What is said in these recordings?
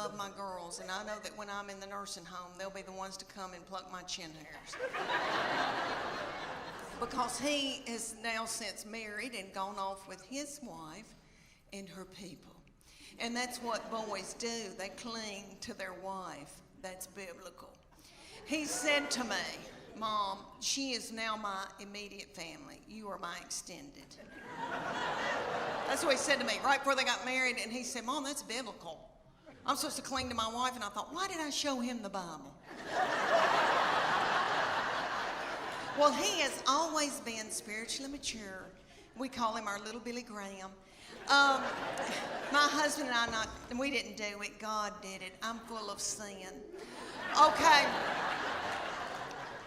love my girls, and I know that when I'm in the nursing home, they'll be the ones to come and pluck my chin hairs. Because he is now since married and gone off with his wife and her people. And that's what boys do. They cling to their wife. That's biblical. He said to me, Mom, she is now my immediate family. You are my extended. That's what he said to me right before they got married. And he said, Mom, that's biblical. I'm supposed to cling to my wife. And I thought, why did I show him the Bible? Well, he has always been spiritually mature. We call him our little Billy Graham. My husband and I, we didn't do it. God did it. I'm full of sin. Okay.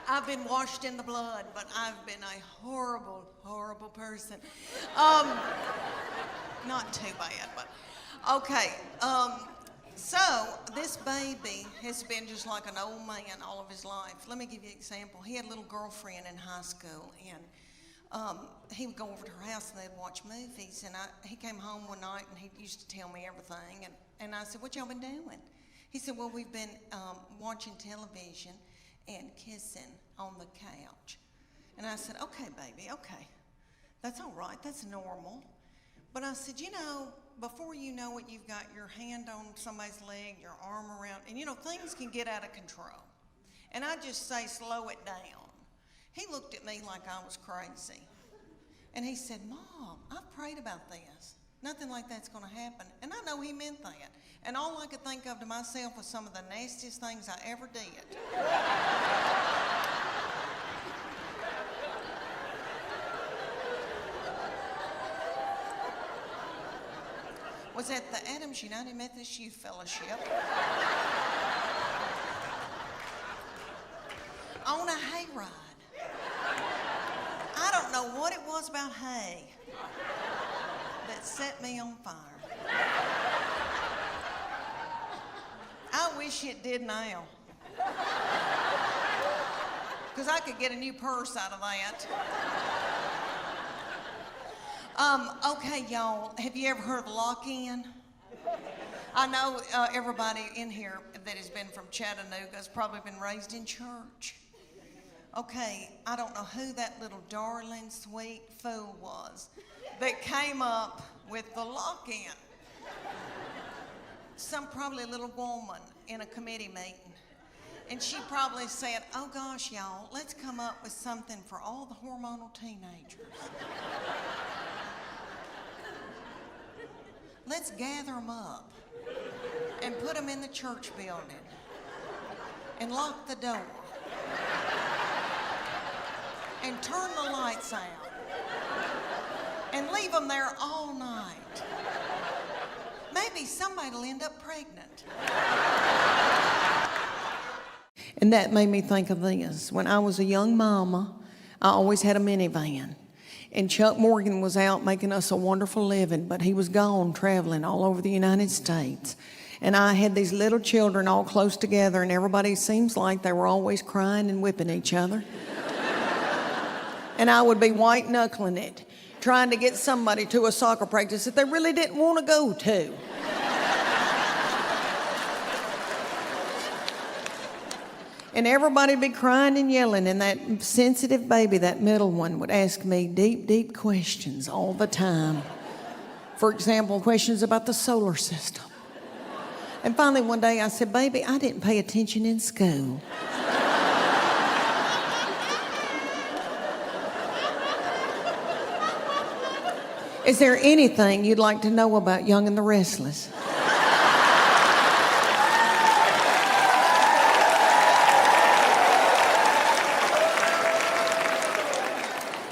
I've been washed in the blood, but I've been a horrible, horrible person. Not too bad, but okay. So this baby has been just like an old man all of his life. Let me give you an example. He had a little girlfriend in high school, and he would go over to her house and they'd watch movies. And he came home one night and he used to tell me everything. And I said, what y'all been doing? He said, well, we've been watching television and kissing on the couch. And I said, okay, baby, okay. That's all right, that's normal. But I said, you know, before you know it, you've got your hand on somebody's leg, your arm around, and you know, things can get out of control. And I just say, slow it down. He looked at me like I was crazy. And he said, Mom, I've prayed about this. Nothing like that's gonna happen. And I know he meant that. And all I could think of to myself was some of the nastiest things I ever did. Was at the Adams United Methodist Youth Fellowship on a hayride. I don't know what it was about hay that set me on fire. I wish it did now. Because I could get a new purse out of that. Okay, y'all, have you ever heard of lock-in? I know everybody in here that has been from Chattanooga has probably been raised in church. Okay, I don't know who that little darling, sweet fool was that came up with the lock-in. Some probably little woman in a committee meeting. And she probably said, oh gosh, y'all, let's come up with something for all the hormonal teenagers. Let's gather them up and put them in the church building and lock the door and turn the lights out and leave them there all night. Maybe somebody will end up pregnant. And that made me think of this. When I was a young mama, I always had a minivan. And Chuck Morgan was out making us a wonderful living, but he was gone traveling all over the United States. And I had these little children all close together, and everybody seems like they were always crying and whipping each other. And I would be white knuckling it, trying to get somebody to a soccer practice that they really didn't want to go to. And everybody would be crying and yelling, and that sensitive baby, that middle one, would ask me deep, deep questions all the time. For example, questions about the solar system. And finally one day I said, baby, I didn't pay attention in school. Is there anything you'd like to know about Young and the Restless?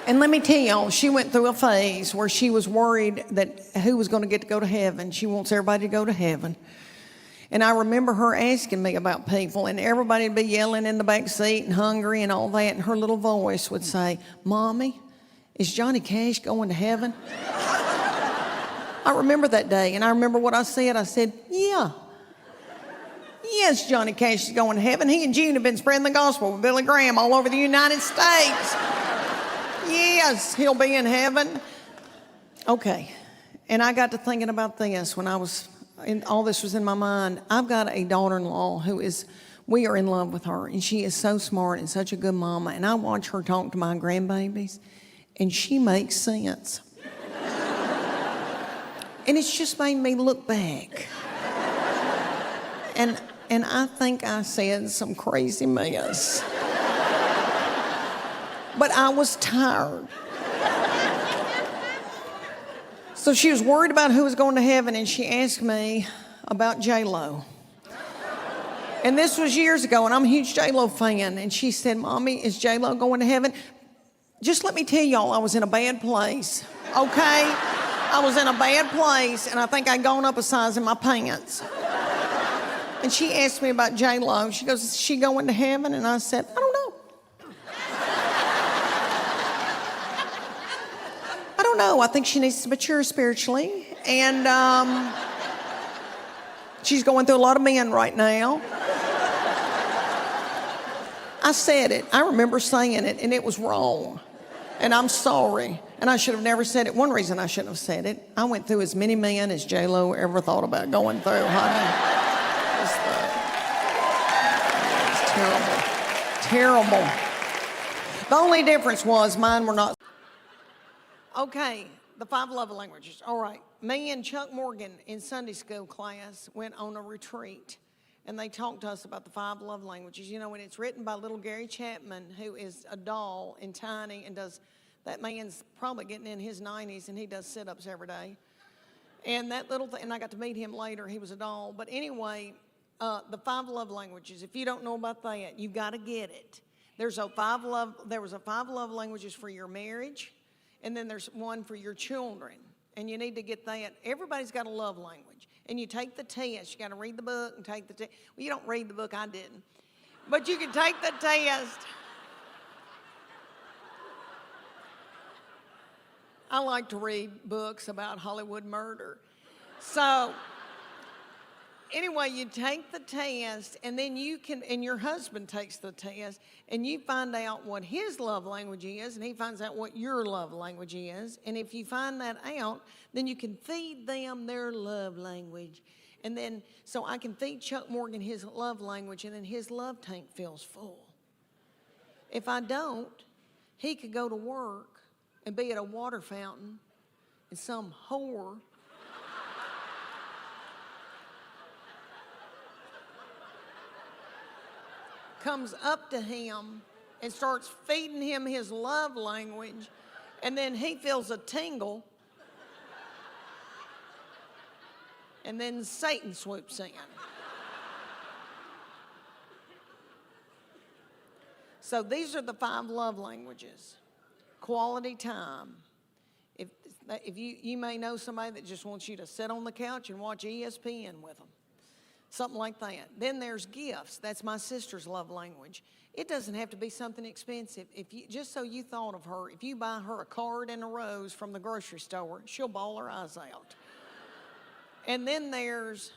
And let me tell y'all, she went through a phase where she was worried that who was going to get to go to heaven. She wants everybody to go to heaven. And I remember her asking me about people, and everybody would be yelling in the back seat and hungry and all that, and her little voice would say, Mommy, is Johnny Cash going to heaven? I remember that day, and I remember what I said. I said, yeah. Yes, Johnny Cash is going to heaven. He and June have been spreading the gospel with Billy Graham all over the United States. Yes, he'll be in heaven. Okay, and I got to thinking about this when I was and all this was in my mind, I've got a daughter-in-law we are in love with her, and she is so smart and such a good mama, and I watch her talk to my grandbabies, and she makes sense. And it's just made me look back. And I think I said some crazy mess. But I was tired. So she was worried about who was going to heaven, and she asked me about J-Lo. And this was years ago, and I'm a huge J-Lo fan. And she said, Mommy, is J-Lo going to heaven? Just let me tell y'all, I was in a bad place, okay? I was in a bad place, and I think I'd gone up a size in my pants. And she asked me about J-Lo. She goes, is she going to heaven? And I said, I don't know. I don't know. I think she needs to mature spiritually. And she's going through a lot of men right now. I said it. I remember saying it, and it was wrong. And I'm sorry. And I should have never said it. One reason I shouldn't have said it, I went through as many men as J-Lo ever thought about going through, honey. It's terrible. The only difference was mine were not. Okay, the 5 love languages. All right. Me and Chuck Morgan in Sunday school class went on a retreat. And they talked to us about the 5 love languages. You know, and it's written by little Gary Chapman, who is a doll and tiny and does, that man's probably getting in his 90s and he does sit-ups every day. And that little thing, and I got to meet him later, he was a doll. But anyway, the 5 love languages, if you don't know about that, you've got to get it. There was a 5 love languages for your marriage, and then there's one for your children. And you need to get that. Everybody's got a love language. And you take the test. You got to read the book and take the test. Well, you don't read the book. I didn't. But you can take the test. I like to read books about Hollywood murder. So anyway, you take the test, and then you can, and your husband takes the test, and you find out what his love language is, and he finds out what your love language is. And if you find that out, then you can feed them their love language. And then, so I can feed Chuck Morgan his love language, and then his love tank feels full. If I don't, he could go to work and be at a water fountain, and some whore comes up to him and starts feeding him his love language, and then he feels a tingle, and then Satan swoops in. So these are the 5 love languages. Quality time. If you may know somebody that just wants you to sit on the couch and watch ESPN with them. Something like that. Then there's gifts. That's my sister's love language. It doesn't have to be something expensive. Just so you thought of her, if you buy her a card and a rose from the grocery store, she'll bawl her eyes out. And then there's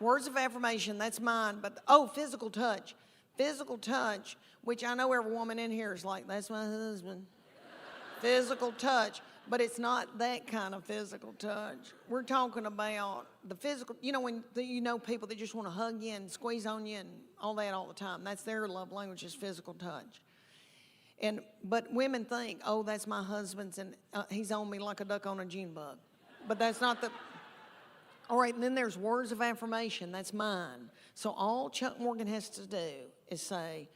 words of affirmation. That's mine. But physical touch. Physical touch, which I know every woman in here is like, that's my husband. Physical touch. But it's not that kind of physical touch. We're talking about the physical, when you know people that just want to hug you and squeeze on you and all that all the time. That's their love language, is physical touch. But women think, that's my husband's, and he's on me like a duck on a June bug. But that's not the. All right, and then there's words of affirmation. That's mine. So all Chuck Morgan has to do is say,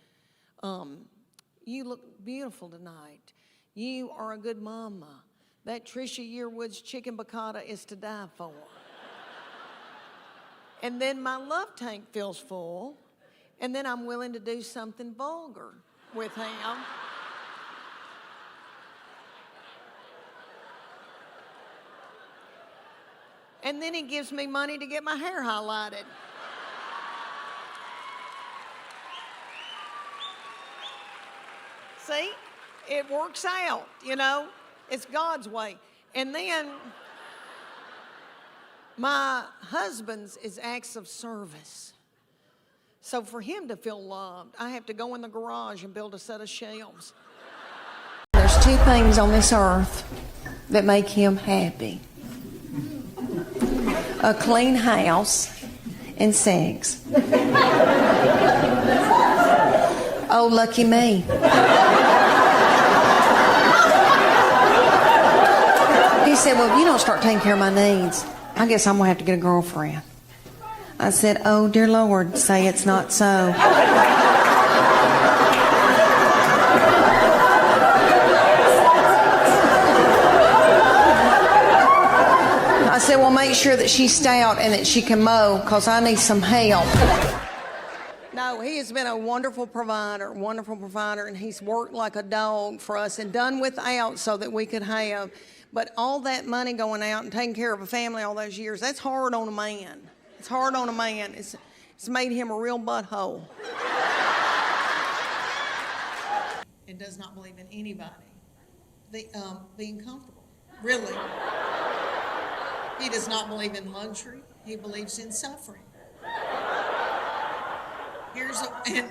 you look beautiful tonight. You are a good mama. That Trisha Yearwood's chicken piccata is to die for. And then my love tank feels full, and then I'm willing to do something vulgar with him. And then he gives me money to get my hair highlighted. See? It works out, It's God's way. And then my husband's is acts of service. So for him to feel loved, I have to go in the garage and build a set of shelves. There's 2 things on this earth that make him happy. a clean house, and sex. Oh, lucky me. He said, well, if you don't start taking care of my needs, I guess I'm going to have to get a girlfriend. I said, oh, dear Lord, say it's not so. I said, well, make sure that she's stout and that she can mow, because I need some help. No, he has been a wonderful provider, and he's worked like a dog for us and done without so that we could have. But all that money going out and taking care of a family all those years, that's hard on a man. It's hard on a man. It's made him a real butthole. And does not believe in anybody being comfortable, really. He does not believe in luxury. He believes in suffering. And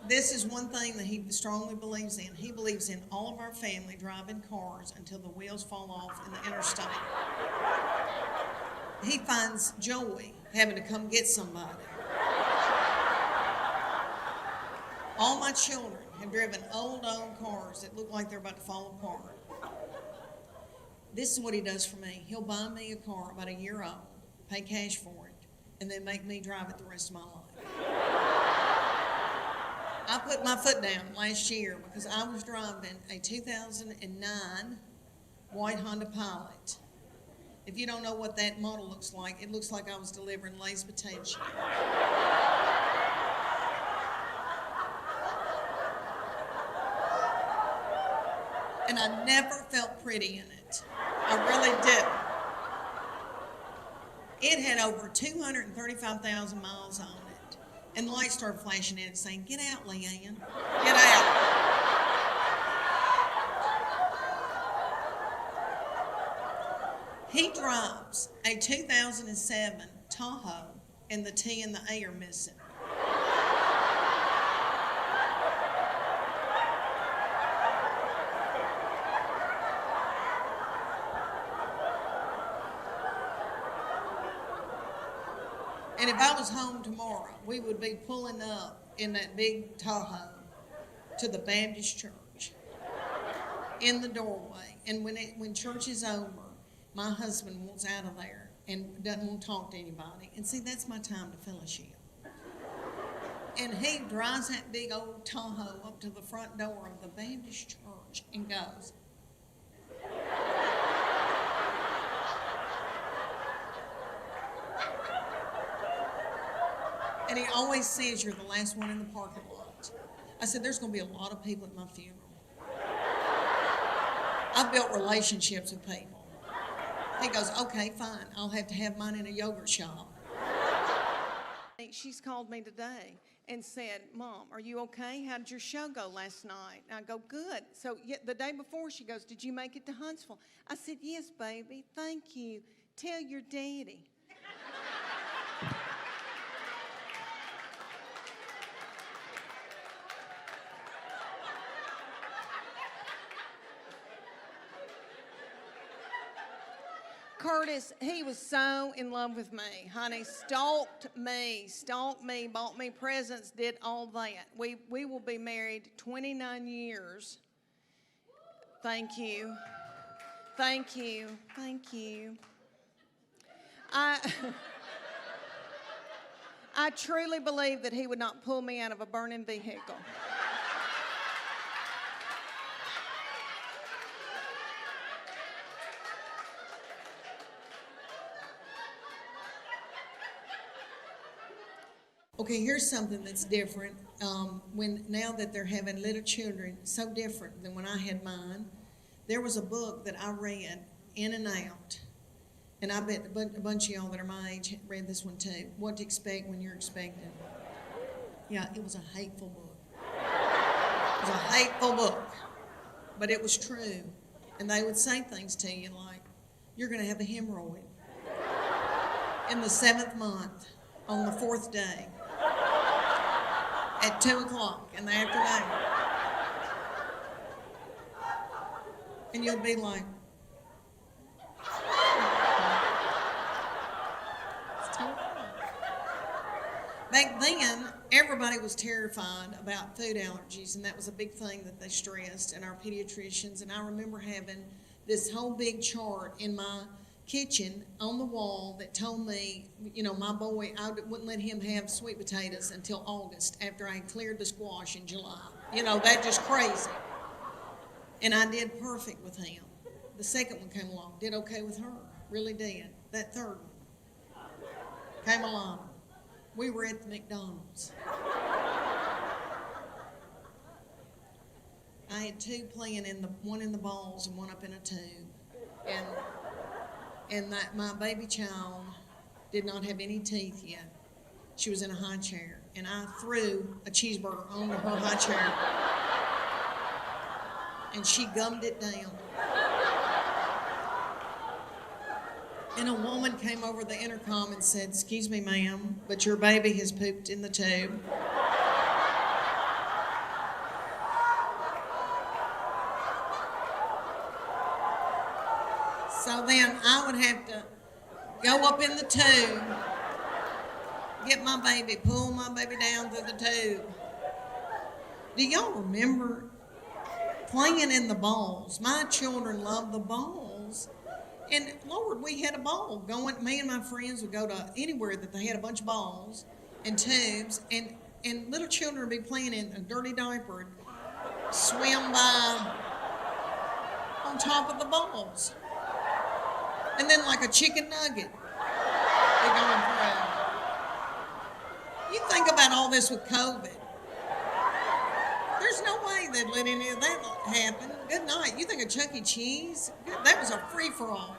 this is one thing that he strongly believes in. He believes in all of our family driving cars until the wheels fall off in the interstate. He finds joy having to come get somebody. All my children have driven old cars that look like they're about to fall apart. This is what he does for me. He'll buy me a car about a year old, pay cash for it, and then make me drive it the rest of my life. I put my foot down last year because I was driving a 2009 white Honda Pilot. If you don't know what that model looks like, it looks like I was delivering Lay's potato chips. And I never felt pretty in it. I really did. It had over 235,000 miles on it. And the lights started flashing in it saying, "Get out, Leanne. Get out." He drives a 2007 Tahoe, and the T and the A are missing. And if I was home tomorrow, we would be pulling up in that big Tahoe to the Baptist church in the doorway. And when church is over, my husband wants out of there and doesn't want to talk to anybody. And see, that's my time to fellowship. And he drives that big old Tahoe up to the front door of the Baptist church and goes, and he always says, "You're the last one in the parking lot." I said, "There's going to be a lot of people at my funeral." I've built relationships with people. He goes, "Okay, fine. I'll have to have mine in a yogurt shop." She's called me today and said, "Mom, are you okay? How did your show go last night?" And I go, "Good." So the day before, she goes, "Did you make it to Huntsville?" I said, "Yes, baby. Thank you. Tell your daddy." Curtis, he was so in love with me, honey. Stalked me, bought me presents, did all that. We will be married 29 years. Thank you. Thank you. Thank you. I truly believe that he would not pull me out of a burning vehicle. Okay, here's something that's different. Now that they're having little children, so different than when I had mine. There was a book that I read in and out, and I bet a bunch of y'all that are my age read this one too. What to Expect When You're Expecting. Yeah, it was a hateful book. It was a hateful book, but it was true. And they would say things to you like, "You're going to have a hemorrhoid in the 7th month on the 4th day at 2 o'clock in the afternoon." And you'll be like, back then, everybody was terrified about food allergies, and that was a big thing that they stressed, and our pediatricians. And I remember having this whole big chart in my kitchen on the wall that told me, my boy, I wouldn't let him have sweet potatoes until August after I had cleared the squash in July. That just crazy. And I did perfect with him. The second one came along, did okay with her, really did. That third one came along. We were at the McDonald's. I had two playing one in the balls and one up in a tube. And my baby child did not have any teeth yet. She was in a high chair. And I threw a cheeseburger onto her high chair. And she gummed it down. And a woman came over the intercom and said, "Excuse me, ma'am, but your baby has pooped in the tube." So then I would have to go up in the tube, get my baby, pull my baby down through the tube. Do y'all remember playing in the balls? My children loved the balls. And Lord, we had a ball going. Me and my friends would go to anywhere that they had a bunch of balls and tubes, and little children would be playing in a dirty diaper, swim by on top of the balls. And then like a chicken nugget, they're going through. You think about all this with COVID. There's no way they'd let any of that happen. Good night. You think of Chuck E. Cheese? That was a free-for-all.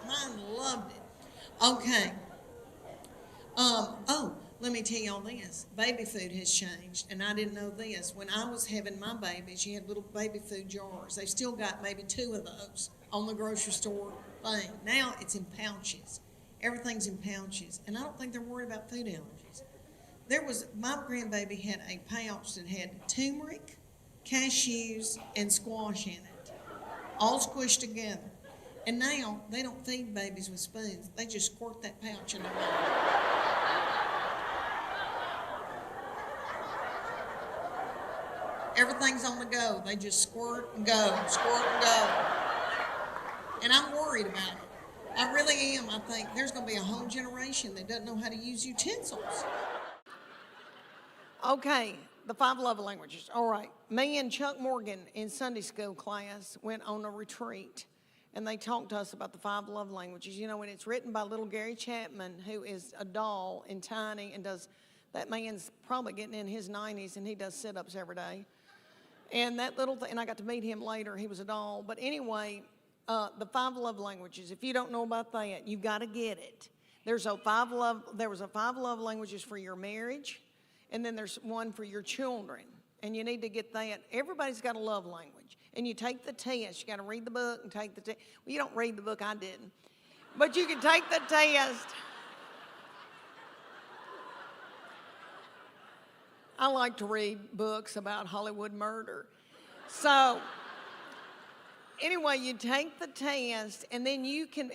Mine loved it. Okay. Let me tell y'all this. Baby food has changed, and I didn't know this. When I was having my babies, you had little baby food jars. They still got maybe 2 of those on the grocery store thing. Now it's in pouches. Everything's in pouches, and I don't think they're worried about food allergies. My grandbaby had a pouch that had turmeric, cashews, and squash in it, all squished together. And now they don't feed babies with spoons. They just squirt that pouch in their mouth. Everything's on the go. They just squirt and go, squirt and go. And I'm worried about it. I really am. I think there's going to be a whole generation that doesn't know how to use utensils. Okay, the 5 love languages. All right. Me and Chuck Morgan in Sunday school class went on a retreat, and they talked to us about the 5 love languages. And it's written by little Gary Chapman, who is a doll and tiny and that man's probably getting in his 90s, and he does sit-ups every day. And that little thing, and I got to meet him later. He was a doll. But anyway, the 5 love languages, if you don't know about that, you've got to get it. There was a 5 love languages for your marriage, and then there's one for your children. And you need to get that. Everybody's got a love language. And you take the test. You got to read the book and take the test. Well, you don't read the book. I didn't. But you can take the test. I like to read books about Hollywood murder. So anyway, you take the test, and then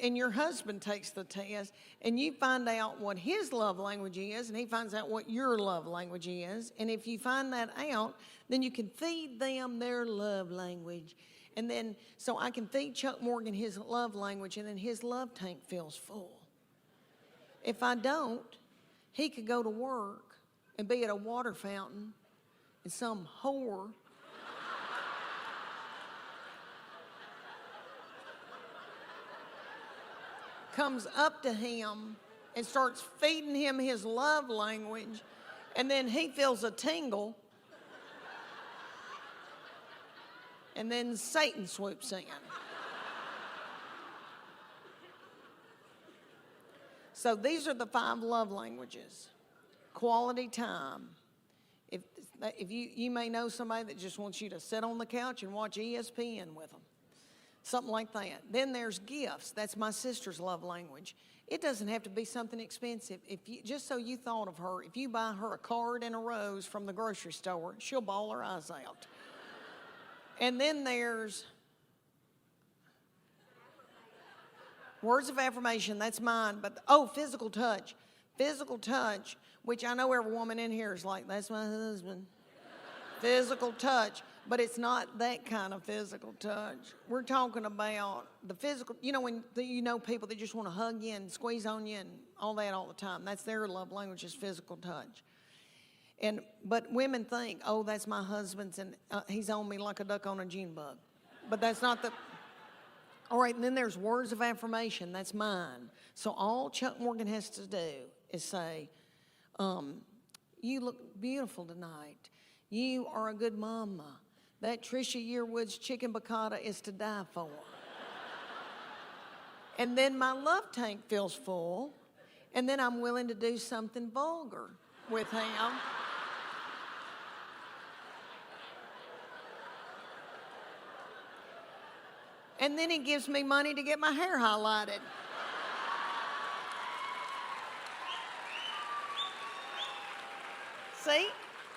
and your husband takes the test, and you find out what his love language is, and he finds out what your love language is. And if you find that out, then you can feed them their love language. And then, so I can feed Chuck Morgan his love language, and then his love tank fills full. If I don't, he could go to work and be at a water fountain, and some whore comes up to him and starts feeding him his love language, and then he feels a tingle, and then Satan swoops in. So these are the 5 love languages. Quality time. If you may know somebody that just wants you to sit on the couch and watch ESPN with them. Something like that. Then there's gifts. That's my sister's love language. It doesn't have to be something expensive. Just so you thought of her, if you buy her a card and a rose from the grocery store, she'll bawl her eyes out. And then there's words of affirmation. That's mine. But physical touch. Physical touch, which I know every woman in here is like, that's my husband. Physical touch, but it's not that kind of physical touch. We're talking about the physical, when people that just want to hug you and squeeze on you and all that all the time. That's their love language, is physical touch. But women think, oh, that's my husband's, and he's on me like a duck on a June bug. But that's not the... All right, and then there's words of affirmation. That's mine. So all Chuck Morgan has to do is say, you look beautiful tonight. You are a good mama. That Trisha Yearwood's chicken piccata is to die for. And then my love tank feels full, and then I'm willing to do something vulgar with him. And then he gives me money to get my hair highlighted. See?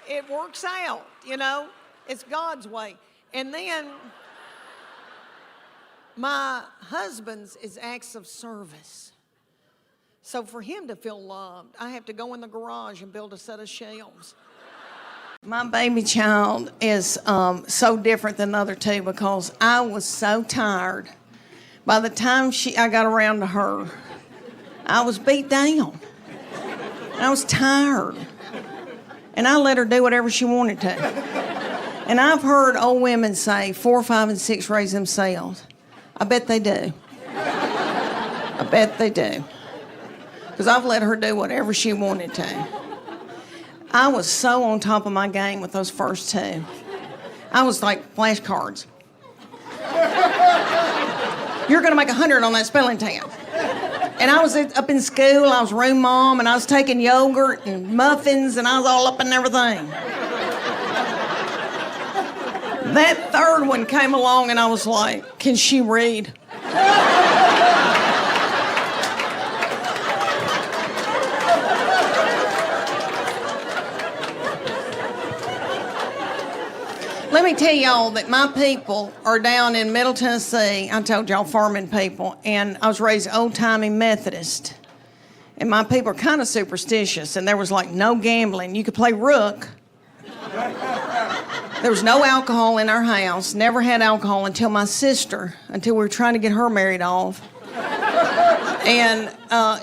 It works out, It's God's way. And then my husband's is acts of service. So for him to feel loved, I have to go in the garage and build a set of shelves. My baby child is so different than the other two because I was so tired. By the time I got around to her, I was beat down. I was tired. And I let her do whatever she wanted to. And I've heard old women say 4, 5, and 6 raise themselves. I bet they do. I bet they do. Because I've let her do whatever she wanted to. I was so on top of my game with those first two. I was like flashcards. You're going to make 100 on that spelling test. And I was up in school, I was room mom, and I was taking yogurt and muffins, and I was all up in everything. That third one came along, and I was like, can she read? Let me tell y'all that my people are down in Middle Tennessee. I told y'all farming people, and I was raised old-timey Methodist. And my people are kind of superstitious, and there was like no gambling. You could play rook. There was no alcohol in our house, never had alcohol until we were trying to get her married off. And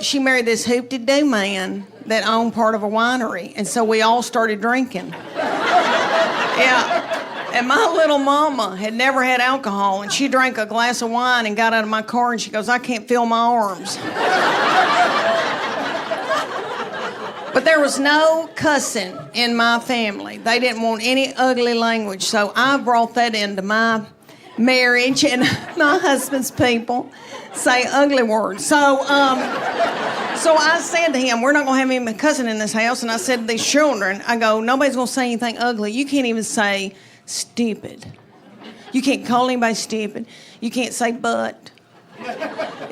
she married this hoop-de-doo man that owned part of a winery, and so we all started drinking. Yeah. And my little mama had never had alcohol, and she drank a glass of wine and got out of my car, and she goes, I can't feel my arms. But there was no cussing in my family. They didn't want any ugly language, so I brought that into my marriage, and my husband's people say ugly words. So I said to him, we're not going to have any cussing in this house, and I said to these children, I go, nobody's going to say anything ugly. You can't even say stupid. You can't call anybody stupid. You can't say but.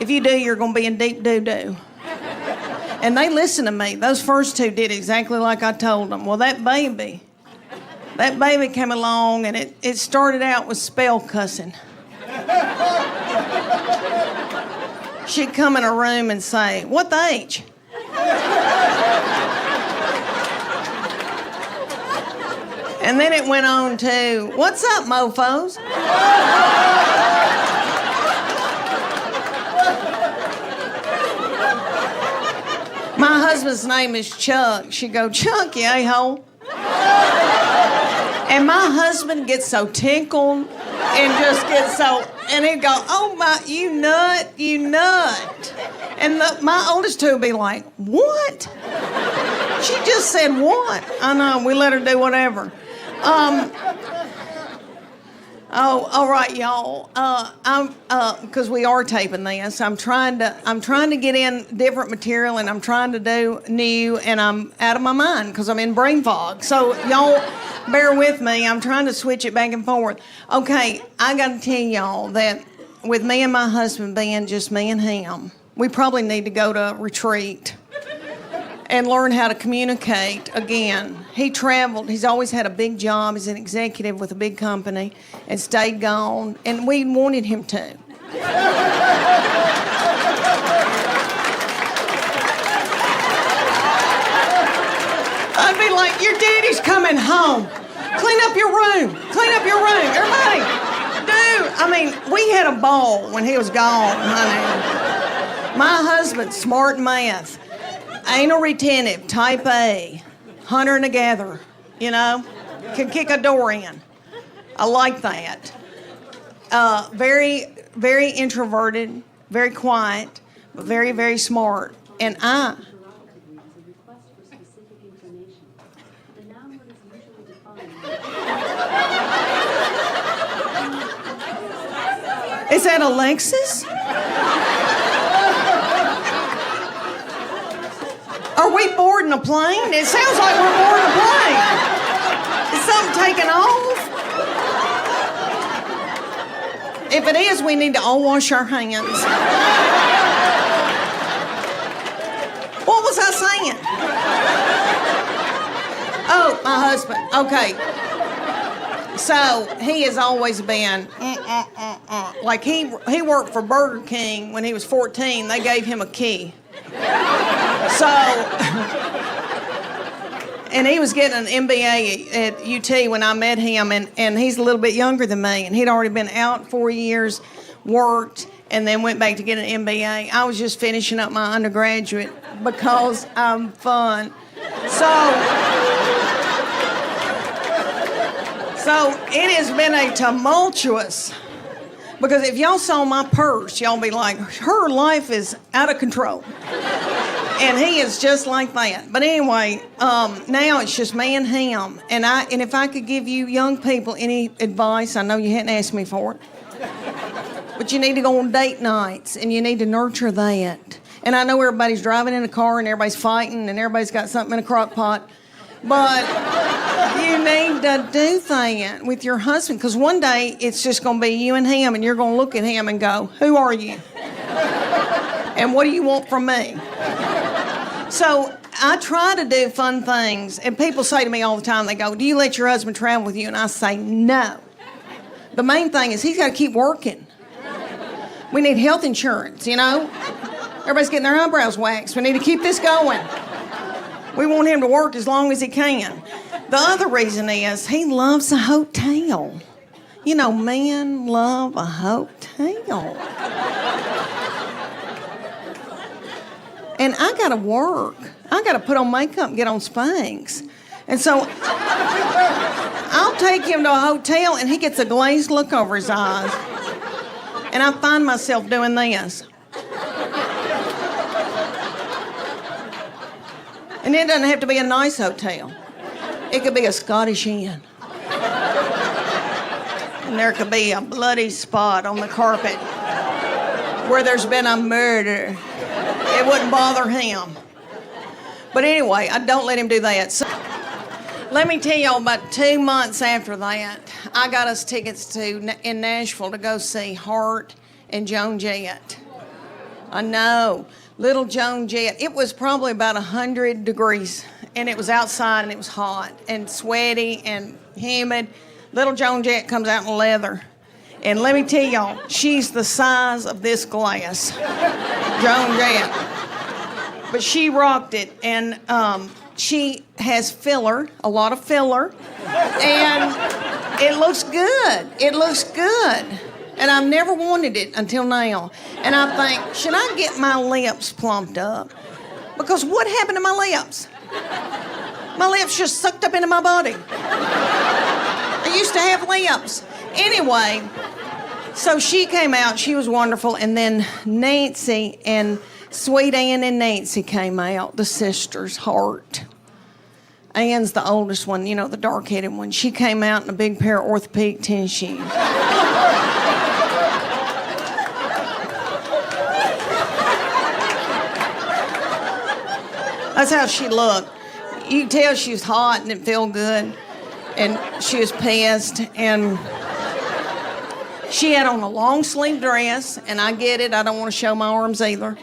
If you do, you're going to be in deep doo-doo. And they listened to me. Those first two did exactly like I told them. Well, that baby came along, and it started out with spell cussing. She'd come in a room and say, what the H? And then it went on to, what's up, mofos? My husband's name is Chuck. She'd go, Chuck, you a-hole. And my husband gets so tickled and just gets so, and he'd go, oh my, you nut. And my oldest two would be like, what? She just said what? I know, we let her do whatever. Oh, all right, y'all. Because we are taping this. I'm trying to get in different material, and I'm trying to do new, and I'm out of my mind because I'm in brain fog. So y'all, bear with me. I'm trying to switch it back and forth. Okay, I got to tell y'all that with me and my husband being just me and him, we probably need to go to a retreat and learn how to communicate again. He traveled. He's always had a big job. He's an executive with a big company and stayed gone, and we wanted him to. I'd be like, your daddy's coming home. Clean up your room. Clean up your room. Everybody. Dude, I mean, we had a ball when he was gone, honey. My husband's smart in math. Anal retentive, type A. Hunter and a gatherer, you know? Can kick a door in. I like that. Very, very introverted, very quiet, but very, very smart. And I... Is that Alexis? Are we boarding a plane? It sounds like we're boarding a plane. Is something taking off? If it is, we need to all wash our hands. What was I saying? Oh, my husband. Okay. So he has always been like he worked for Burger King when he was 14. They gave him a key. So, and he was getting an MBA at UT when I met him, and he's a little bit younger than me, and he'd already been out 4 years, worked, and then went back to get an MBA. I was just finishing up my undergraduate because I'm fun. So it has been a tumultuous, because if y'all saw my purse, y'all be like, her life is out of control. And he is just like that. But anyway, now it's just me and him. And if I could give you young people any advice, I know you hadn't asked me for it, but you need to go on date nights and you need to nurture that. And I know everybody's driving in a car and everybody's fighting and everybody's got something in a crock pot, but you need to do that with your husband, because one day it's just going to be you and him, and you're going to look at him and go, who are you? And what do you want from me? So I try to do fun things, and people say to me all the time, they go, do you let your husband travel with you? And I say, no. The main thing is he's got to keep working. We need health insurance, you know? Everybody's getting their eyebrows waxed. We need to keep this going. We want him to work as long as he can. The other reason is he loves a hotel. You know, men love a hotel. And I gotta work. I gotta put on makeup and get on Spanx. And so I'll take him to a hotel and he gets a glazed look over his eyes. And I find myself doing this. And it doesn't have to be a nice hotel. It could be a Scottish Inn. And there could be a bloody spot on the carpet where there's been a murder. It wouldn't bother him. But anyway, I don't let him do that. So, let me tell y'all, about 2 months after that, I got us tickets in Nashville to go see Hart and Joan Jett. I know, little Joan Jett. It was probably about 100 degrees, and it was outside, and it was hot and sweaty and humid. Little Joan Jett comes out in leather. And let me tell y'all, she's the size of this glass, Joan Jett. But she rocked it, and she has filler, a lot of filler, and it looks good. It looks good. And I've never wanted it until now. And I think, should I get my lips plumped up? Because what happened to my lips? My lips just sucked up into my body. I used to have lips. Anyway, so she came out, she was wonderful, and then Nancy and Sweet Ann and Nancy came out, the sisters, Hart. Ann's the oldest one, you know, the dark-headed one. She came out in a big pair of orthopedic tennis shoes. That's how she looked. You could tell she was hot and it felt good. And she was pissed, and she had on a long-sleeve dress, and I get it, I don't want to show my arms either.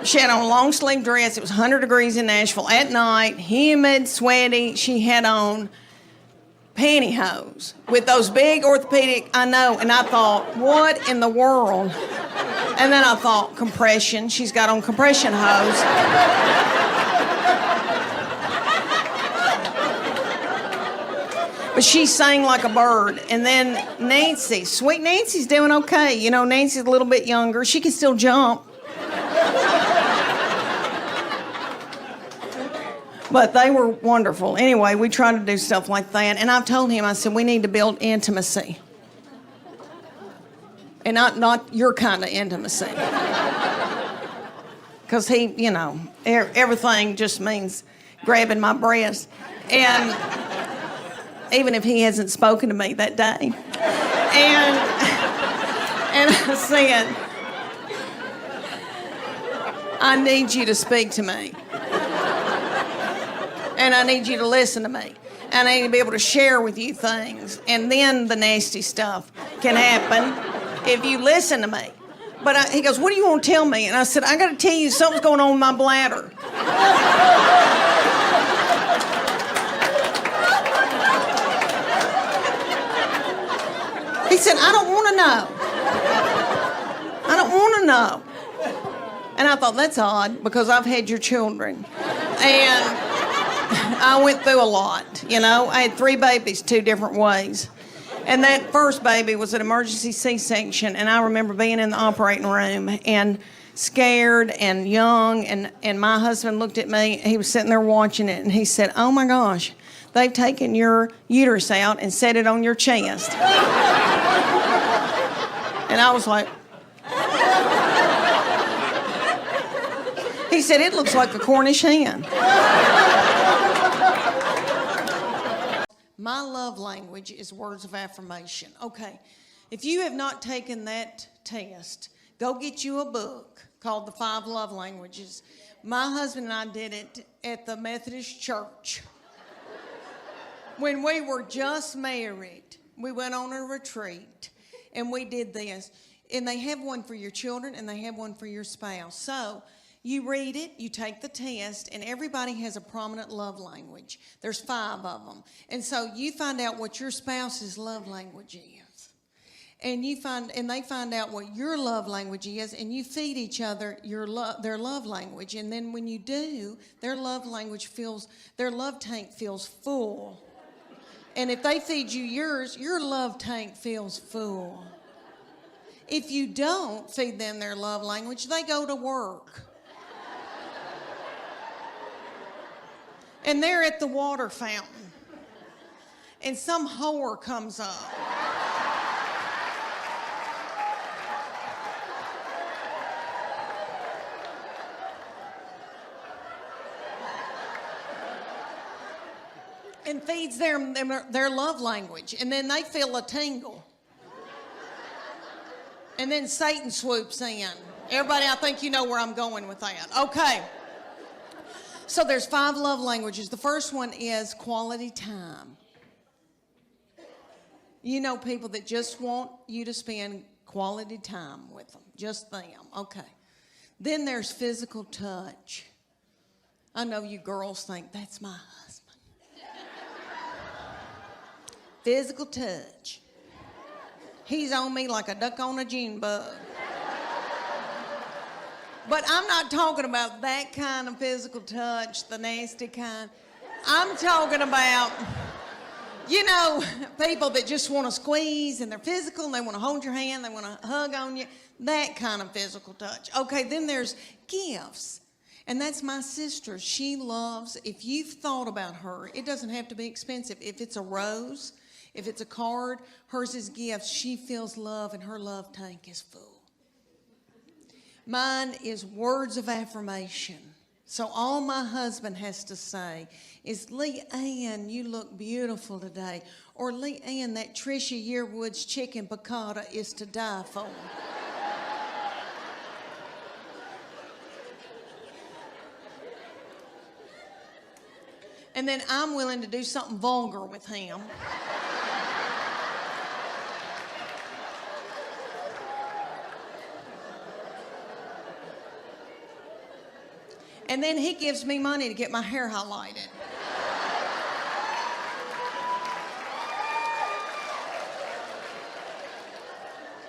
She had on a long-sleeve dress. It was 100 degrees in Nashville at night, humid, sweaty. She had on pantyhose with those big orthopedic, I know, and I thought, what in the world? And then I thought, compression. She's got on compression hose. But she sang like a bird. And then Nancy, sweet Nancy's doing okay. You know, Nancy's a little bit younger. She can still jump. But they were wonderful. Anyway, we tried to do stuff like that. And I've told him, I said, we need to build intimacy. And not your kind of intimacy. Because he, you know, everything just means grabbing my breast. And even if he hasn't spoken to me that day. And I said, I need you to speak to me. And I need you to listen to me. And I need to be able to share with you things. And then the nasty stuff can happen if you listen to me. But he goes, what do you want to tell me? And I said, I got to tell you something's going on with my bladder. He said, I don't want to know. I don't want to know. And I thought, that's odd, because I've had your children. And I went through a lot, you know. I had 3 babies 2 different ways. And that first baby was an emergency C-section, and I remember being in the operating room and scared and young, and my husband looked at me. He was sitting there watching it, and he said, oh, my gosh, they've taken your uterus out and set it on your chest. And I was like... He said, it looks like a Cornish hen. My love language is words of affirmation. Okay, if you have not taken that test, go get you a book called The 5 Love Languages. My husband and I did it at the Methodist Church. When we were just married, we went on a retreat, and we did this. And they have one for your children, and they have one for your spouse. So you read it, you take the test, and everybody has a prominent love language. There's 5 of them. And so you find out what your spouse's love language is. And they find out what your love language is, and you feed each other their love language. And then when you do, their love tank feels full. And if they feed you yours, your love tank feels full. If you don't feed them their love language, they go to work. And they're at the water fountain. And some whore comes up. And feeds them their love language. And then they feel a tingle. And then Satan swoops in. Everybody, I think you know where I'm going with that. Okay. So there's 5 love languages. The first one is quality time. You know people that just want you to spend quality time with them. Just them. Okay. Then there's physical touch. I know you girls think, that's my husband. Physical touch. He's on me like a duck on a June bug. But I'm not talking about that kind of physical touch, the nasty kind. I'm talking about, you know, people that just want to squeeze and they're physical and they want to hold your hand, they want to hug on you, that kind of physical touch. Okay, then there's gifts. And that's my sister. She loves, if you've thought about her, it doesn't have to be expensive. If it's a rose, if it's a card, hers is gifts. She feels love and her love tank is full. Mine is words of affirmation. So all my husband has to say is, Leanne, you look beautiful today. Or, Leanne, that Tricia Yearwood's chicken piccata is to die for. And then I'm willing to do something vulgar with him. And then he gives me money to get my hair highlighted.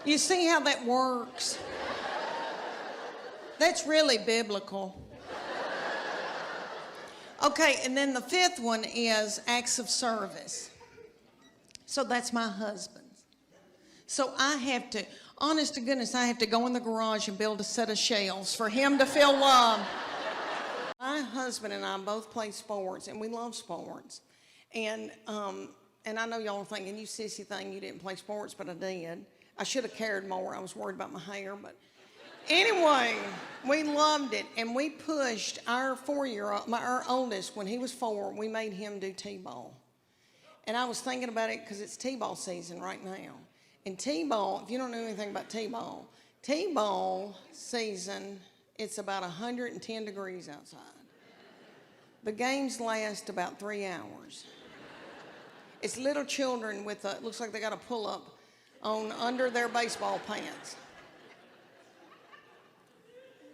You see how that works? That's really biblical. Okay, and then the 5th one is acts of service. So that's my husband's. So I have to, honest to goodness, I have to go in the garage and build a set of shelves for him to feel love. My husband and I both play sports, and we love sports. And I know y'all are thinking, you sissy thing, you didn't play sports, but I did. I should have cared more. I was worried about my hair, but anyway, we loved it. And we pushed our 4-year-old, our oldest, when he was 4, we made him do T-ball. And I was thinking about it because it's T-ball season right now. And T-ball, if you don't know anything about T-ball season, it's about 110 degrees outside. The games last about 3 hours. It's little children with a, looks like they got a pull-up on under their baseball pants.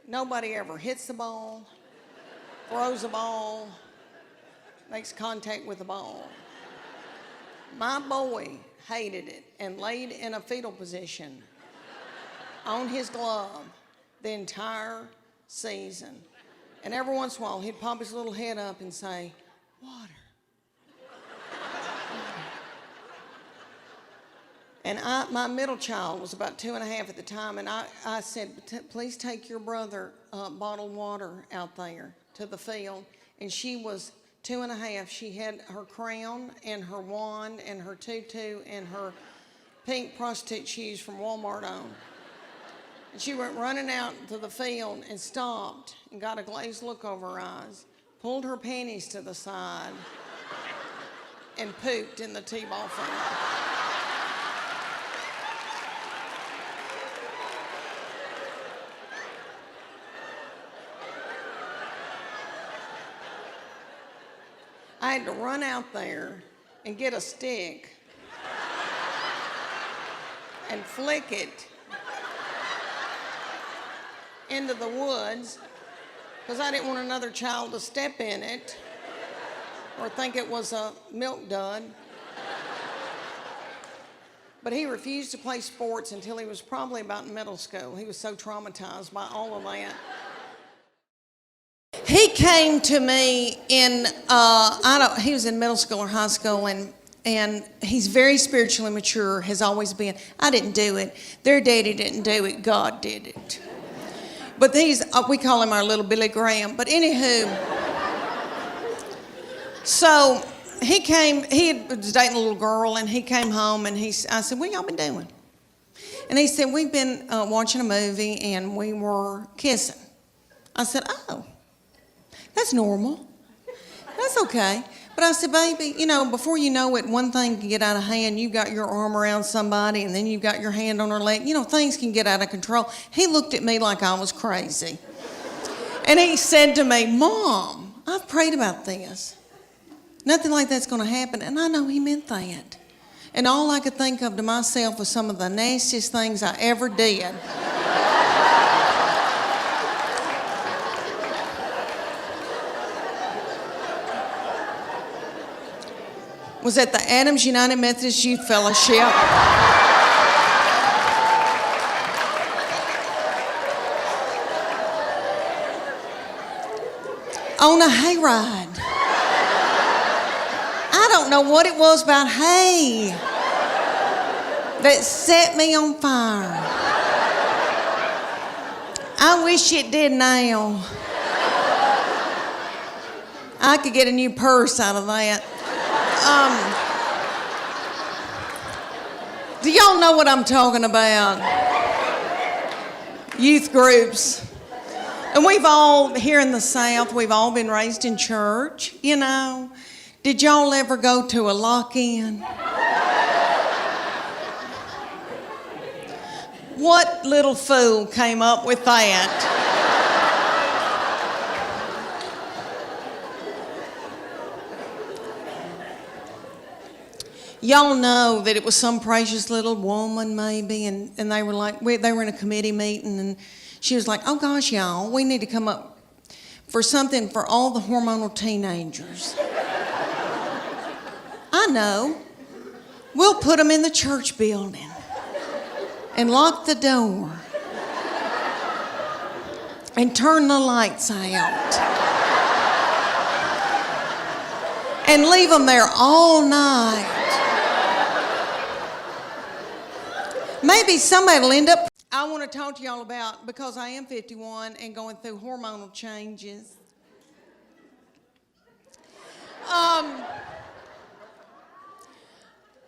Nobody ever hits the ball, throws the ball, makes contact with the ball. My boy hated it and laid in a fetal position on his glove the entire season. And every once in a while, he'd pop his little head up and say, water. And my middle child was about 2.5 at the time, and I said, please take your brother bottled water out there to the field. And she was 2.5. She had her crown and her wand and her tutu and her pink prostitute shoes from Walmart on. And she went running out to the field and stopped and got a glazed look over her eyes, pulled her panties to the side, and pooped in the T-ball field. I had to run out there and get a stick and flick it into the woods because I didn't want another child to step in it or think it was a milk dud. But he refused to play sports until he was probably about in middle school. He was so traumatized by all of that. He came to me in, he was in middle school or high school, and he's very spiritually mature, has always been. I didn't do it. Their daddy didn't do it. God did it. But we call him our little Billy Graham. But anywho, so he was dating a little girl, and he came home, and I said, what y'all been doing? And he said, we've been watching a movie, and we were kissing. I said, oh. That's normal. That's okay. But I said, baby, before you know it, one thing can get out of hand. You got your arm around somebody, and then you got your hand on her leg. Things can get out of control. He looked at me like I was crazy. And he said to me, Mom, I've prayed about this. Nothing like that's going to happen. And I know he meant that. And all I could think of to myself was some of the nastiest things I ever did. Was at the Adams United Methodist Youth Fellowship. On a hayride. I don't know what it was about hay that set me on fire. I wish it did now. I could get a new purse out of that. Do y'all know what I'm talking about? Youth groups. And we've all, here in the South, we've all been raised in church, Did y'all ever go to a lock-in? What little fool came up with that? Y'all know that it was some precious little woman maybe, and they were like, they were in a committee meeting, and she was like, oh gosh, y'all, we need to come up for something for all the hormonal teenagers. I know. We'll put them in the church building and lock the door and turn the lights out and leave them there all night. Maybe somebody will end up. I want to talk to y'all about, because I am 51 and going through hormonal changes.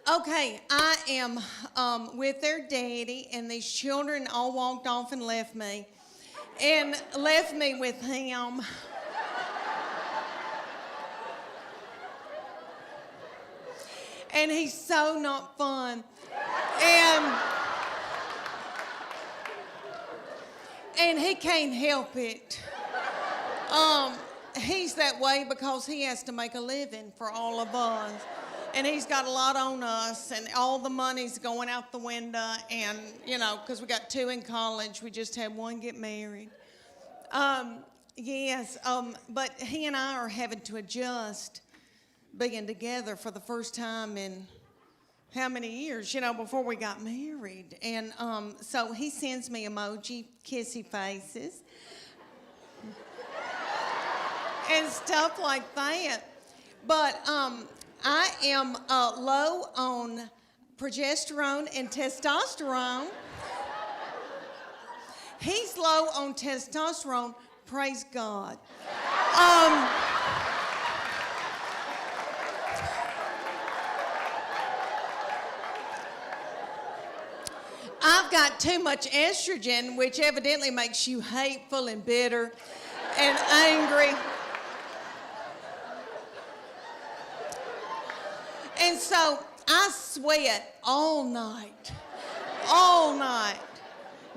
Okay, I am with their daddy, and these children all walked off and left me with him. And he's so not fun. And he can't help it. He's that way because he has to make a living for all of us. And he's got a lot on us, and all the money's going out the window. And, you know, because we got 2 in college, we just had 1 get married. But he and I are having to adjust being together for the first time in how many years, you know, before we got married. And so he sends me emoji, kissy faces, and stuff like that. But I am low on progesterone and testosterone. He's low on testosterone, praise God. I've got too much estrogen, which evidently makes you hateful and bitter and angry. And so I sweat all night,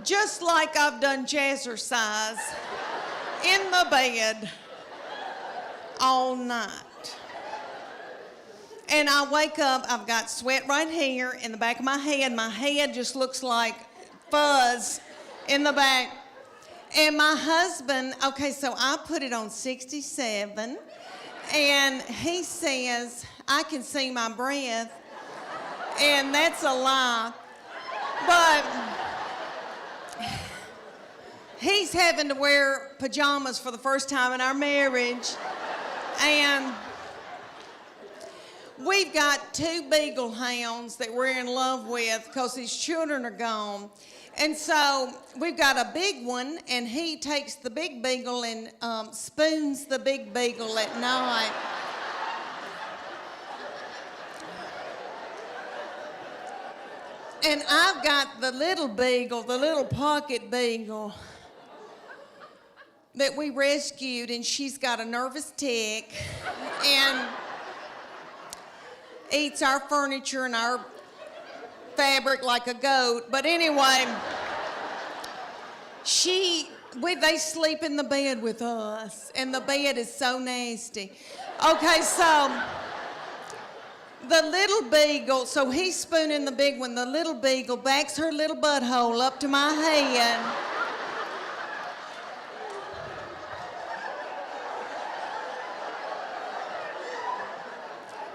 just like I've done jazzercise in the bed all night. And I wake up, I've got sweat right here in the back of my head. My head just looks like fuzz in the back. And my husband, okay, so I put it on 67, and he says, I can see my breath, and that's a lie. But he's having to wear pajamas for the first time in our marriage, and we've got 2 beagle hounds that we're in love with because his children are gone. And so we've got a big one, and he takes the big beagle and spoons the big beagle at night. And I've got the little beagle, the little pocket beagle that we rescued, and she's got a nervous tick and eats our furniture and our fabric like a goat. But anyway, they sleep in the bed with us, and the bed is so nasty. Okay, so the little beagle, so he's spooning the big one. The little beagle backs her little butthole up to my head.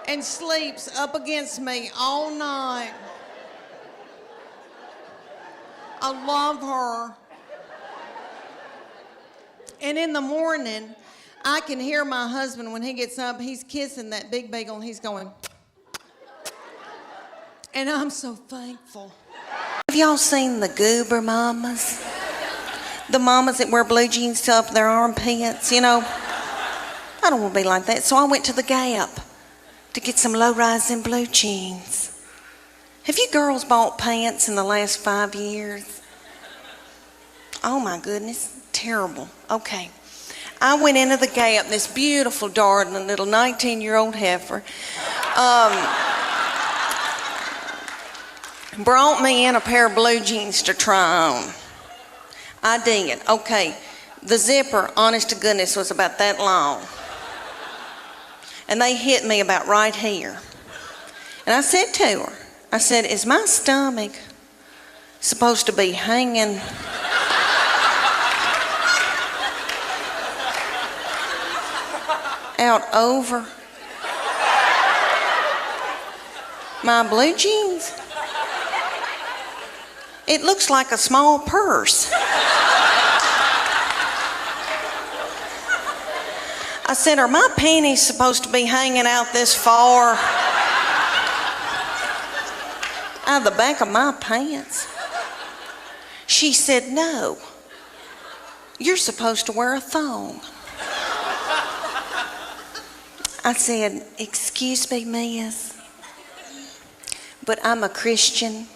And sleeps up against me all night. I love her. And in the morning, I can hear my husband when he gets up, he's kissing that big beagle, and he's going, and I'm so thankful. Have y'all seen the goober mamas? The mamas that wear blue jeans to up their armpits, you know? I don't want to be like that, so I went to the Gap to get some low-rising blue jeans. Have you girls bought pants in the last 5 years? Oh my goodness, terrible. Okay. I went into the Gap, this beautiful, darling little 19-year-old heifer brought me in a pair of blue jeans to try on. I did. Okay. The zipper, honest to goodness, was about that long. And they hit me about right here. And I said to her, I said, is my stomach supposed to be hanging out over my blue jeans? It looks like a small purse. I said, are my panties supposed to be hanging out this far? out of the back of my pants. She said, no, you're supposed to wear a thong. I said, excuse me, miss, but I'm a Christian.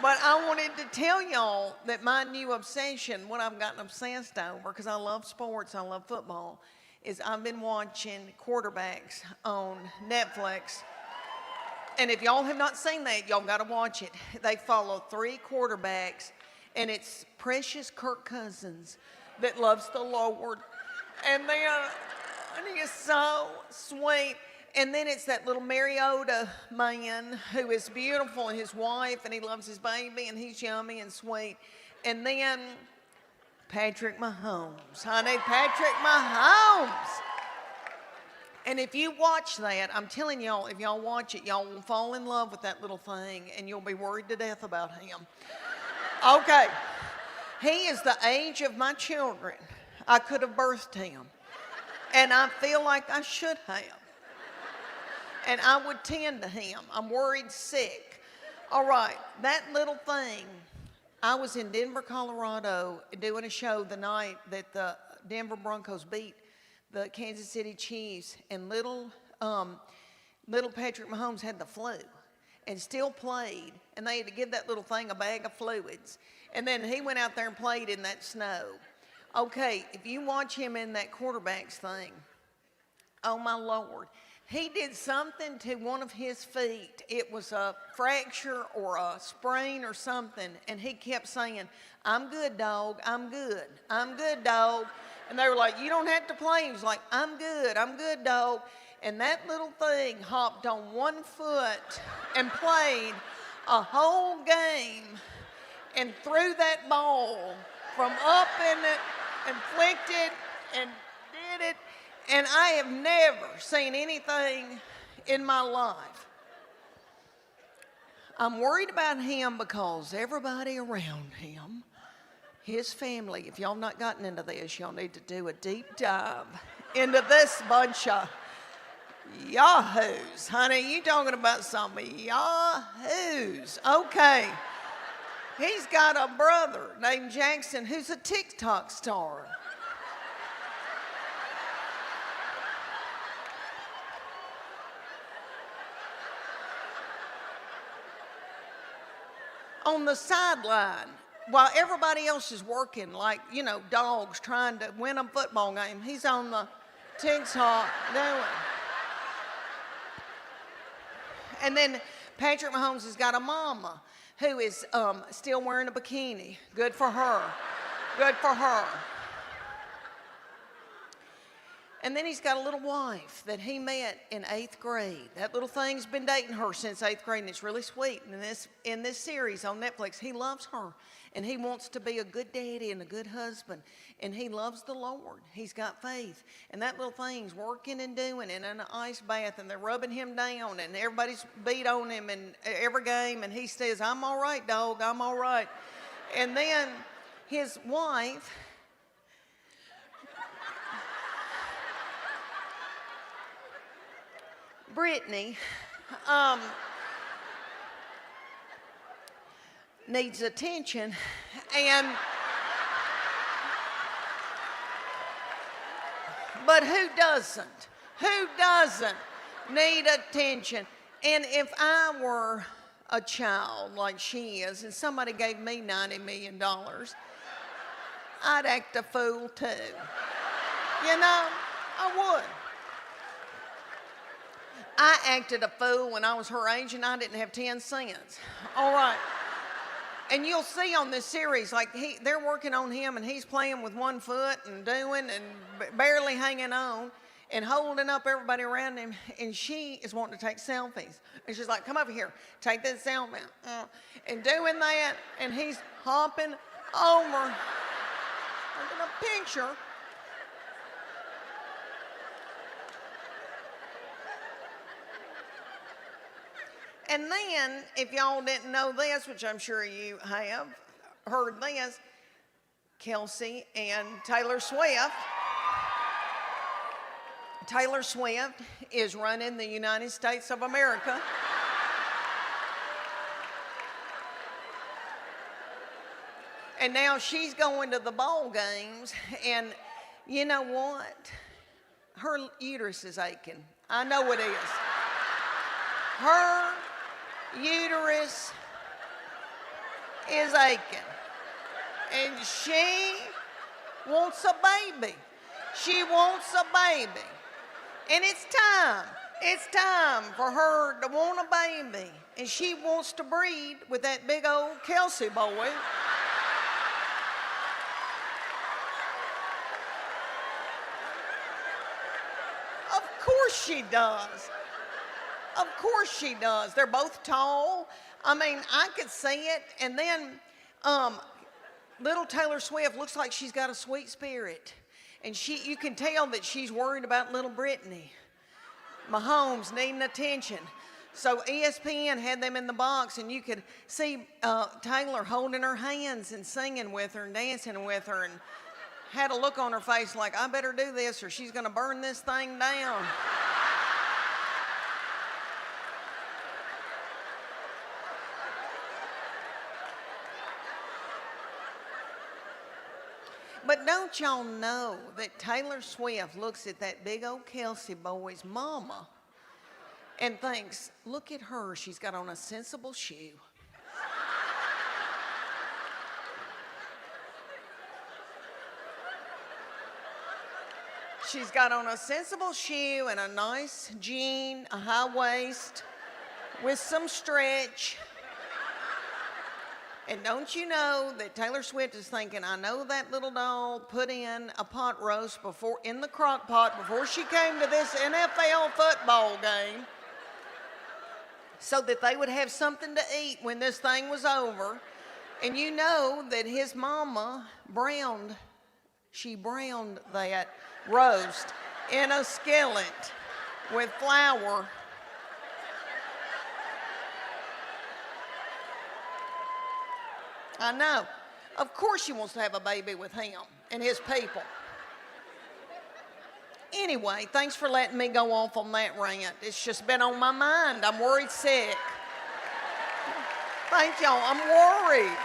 But I wanted to tell y'all that my new obsession, what I've gotten obsessed over, because I love sports, I love football, is I've been watching quarterbacks on Netflix. And if y'all have not seen that, y'all got to watch it. They follow 3 quarterbacks, and it's precious Kirk Cousins that loves the Lord. And he is so sweet. And then it's that little Mariota man who is beautiful, and his wife, and he loves his baby, and he's yummy and sweet. And then Patrick Mahomes, honey, Patrick Mahomes. And if you watch that, I'm telling y'all, if y'all watch it, y'all will fall in love with that little thing, and you'll be worried to death about him. Okay, he is the age of my children. I could have birthed him, and I feel like I should have. And I would tend to him. I'm worried sick. All right, that little thing. I was in Denver, Colorado, doing a show the night that the Denver Broncos beat the Kansas City Chiefs, and little Patrick Mahomes had the flu and still played, and they had to give that little thing a bag of fluids. And then he went out there and played in that snow. Okay, if you watch him in that quarterbacks thing, oh my Lord. He did something to one of his feet. It was a fracture or a sprain or something. And he kept saying, I'm good, dog. I'm good. I'm good, dog. And they were like, you don't have to play. He was like, I'm good, dog. And that little thing hopped on one foot and played a whole game and threw that ball from up in it and flicked it and did it. And I have never seen anything in my life. I'm worried about him because everybody around him, his family, if y'all not gotten into this, y'all need to do a deep dive into this bunch of yahoos. Honey, you talking about some yahoos. Okay. He's got a brother named Jackson who's a TikTok star. On the sideline, while everybody else is working, like, you know, dogs trying to win a football game, he's on the TikTok doing. And then Patrick Mahomes has got a mama who is still wearing a bikini. Good for her. Good for her. And then he's got a little wife that he met in 8th grade. That little thing's been dating her since 8th grade, and it's really sweet. And in this series on Netflix, he loves her, and he wants to be a good daddy and a good husband, and he loves the Lord. He's got faith. And that little thing's working and doing and in an ice bath, and they're rubbing him down, and everybody's beat on him in every game, and he says, I'm all right, dog, I'm all right. And then his wife, Brittany, needs attention, but who doesn't? Who doesn't need attention? And if I were a child like she is, and somebody gave me $90 million, I'd act a fool too. You know, I would. I acted a fool when I was her age, and I didn't have 10 cents. All right. And you'll see on this series, like they're working on him, and he's playing with one foot and doing and barely hanging on and holding up everybody around him. And she is wanting to take selfies. And she's like, come over here, take this selfie. And doing that, and he's hopping over, taking a picture. And then, if y'all didn't know this, which I'm sure you have heard this, Kelsey and Taylor Swift. Taylor Swift is running the United States of America. And now she's going to the ball games, and you know what? Her uterus is aching. I know it is. Her uterus is aching. And she wants a baby. She wants a baby. And it's time. It's time for her to want a baby. And she wants to breed with that big old Kelsey boy. Of course she does. Of course she does. They're both tall. I mean, I could see it. And then little Taylor Swift looks like she's got a sweet spirit. And you can tell that she's worried about little Brittany Mahomes needing attention. So ESPN had them in the box, and you could see Taylor holding her hands and singing with her and dancing with her, and had a look on her face like, I better do this or she's going to burn this thing down. But don't y'all know that Taylor Swift looks at that big old Kelsey boy's mama and thinks, look at her, she's got on a sensible shoe. She's got on a sensible shoe and a nice jean, a high waist with some stretch. And don't you know that Taylor Swift is thinking, I know that little doll put in a pot roast in the crock pot before she came to this NFL football game so that they would have something to eat when this thing was over. And you know that his mama browned that roast in a skillet with flour. I know. Of course she wants to have a baby with him and his people. Anyway, thanks for letting me go off on that rant. It's just been on my mind. I'm worried sick. Thank y'all. I'm worried.